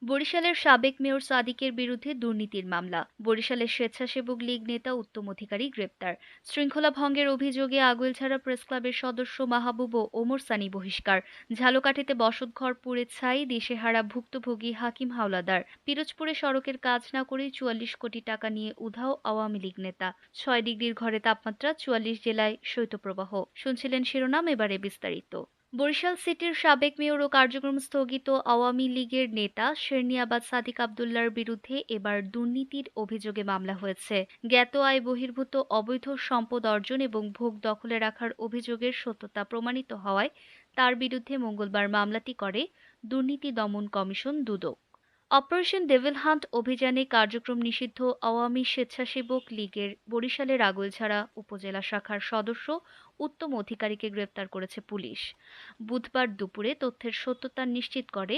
বরিশালের সাবেক মেয়র সাদিকের বিরুদ্ধে দুর্নীতির মামলা। বরিশালের স্বেচ্ছাসেবক লীগ নেতা উত্তম অধিকারী গ্রেপ্তার। শৃঙ্খলা ভঙ্গের অভিযোগে আগুইলছড়া প্রেসক্লাবের সদস্য মাহবুব ও ওমর সানী বহিষ্কার। ঝালকাঠিতে বসতঘর পুড়ে ছাই, দিশেহারা ভুক্তভোগী হাকিম হাওলাদার। পিরোজপুরে সড়কের কাজ না করে ৪৪ কোটি টাকা নিয়ে উধাও আওয়ামী লীগ নেতা। ৬ ডিগ্রির ঘরে তাপমাত্রা, ৪৪ জেলায় শৈত্যপ্রবাহ। শুনছিলেন শিরোনাম, এবারে বিস্তারিত। বরিশাল সিটির সাবেক মেয়র ও কার্যক্রম স্থগিত আওয়ামী লীগের নেতা শেরনিয়াবাদ সাদিক আব্দুল্লাহর বিরুদ্ধে এবার দুর্নীতির অভিযোগে মামলা হয়েছে। জ্ঞাত আয় বহির্ভূত অবৈধ সম্পদ অর্জন এবং ভোগ দখলে রাখার অভিযোগের সত্যতা প্রমাণিত হওয়ায় তার বিরুদ্ধে মঙ্গলবার মামলাটি করে দুর্নীতি দমন কমিশন দুদক। অপারেশন ডেভিল হান্ট অভিযানে কার্যক্রম নিষিদ্ধ আওয়ামী স্বেচ্ছাসেবক লীগের বরিশালের আগুইলছড়া উপজেলা শাখার সদস্য উত্তম অধিকারীকে গ্রেপ্তার করেছে পুলিশ। বুধবার দুপুরে তথ্যের সত্যতা নিশ্চিত করে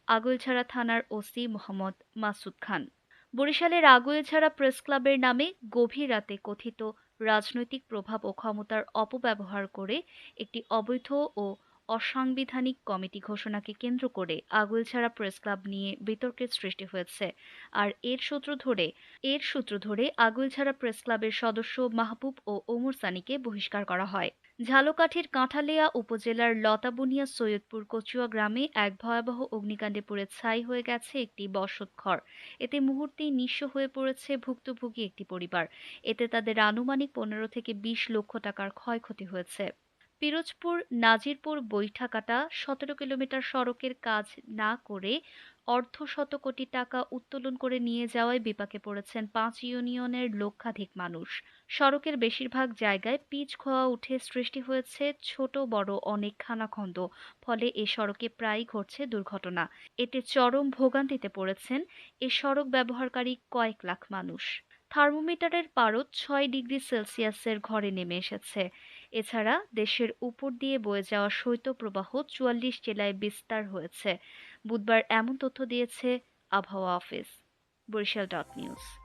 আগুইলছড়া থানার ওসি মোহাম্মদ মাসুদ খান। বরিশালের আগুইলছড়া প্রেসক্লাবের নামে গভীর রাতে কথিত রাজনৈতিক প্রভাব ও ক্ষমতার অপব্যবহার করে একটি অবৈধ ও অসাংবিধানিক কমিটি ঘোষণাকে কেন্দ্র করে আগুইলছড়া প্রেসক্লাব নিয়ে বিতর্কের সৃষ্টি হয়েছে। আর এর সূত্র ধরে আগুইলছড়া প্রেসক্লাবের সদস্য মাহবুব ও ওমর সানীকে বহিষ্কার করা হয়। ঝালকাঠির কাঁঠালিয়া উপজেলার লতাবুনিয়া সৈয়দপুর কচুয়া গ্রামে এক ভয়াবহ অগ্নিকাণ্ডে পুড়ে ছাই হয়ে গেছে একটি বসতঘর। এতে মুহূর্তেই নিঃস্ব হয়ে পড়েছে ভুক্তভোগী একটি পরিবার। এতে তাদের আনুমানিক ১৫ থেকে ২০ লক্ষ টাকার ক্ষয়ক্ষতি হয়েছে। পিরোজপুর নাজিরপুর বৈঠাকাটা ১৭ কিলোমিটার সড়কের কাজ না করে অর্ধশত কোটি টাকা উত্তোলন করে নিয়ে যাওয়ায় বিপাকে পড়েছেন ৫ ইউনিয়নের লক্ষাধিক মানুষ। সড়কের বেশিরভাগ জায়গায় পিচ খোয়া উঠে সৃষ্টি হয়েছে ছোট বড় অনেক খানাখন্দ। ফলে এ সড়কে প্রায়ই ঘটছে দুর্ঘটনা। এতে চরম ভোগান্তিতে পড়েছেন এ সড়ক ব্যবহারকারী কয়েক লাখ মানুষ। থার্মোমিটারের পারদ ৬ ডিগ্রি সেলসিয়াসের ঘরে নেমে এসেছে। এছাড়া দেশের উপর দিয়ে বয়ে যাওয়া শৈত্যপ্রবাহ ৪৪ জেলায় বিস্তার হয়েছে। বুধবার এমন তথ্য দিয়েছে আবহাওয়া অফিস। Barishal dot news.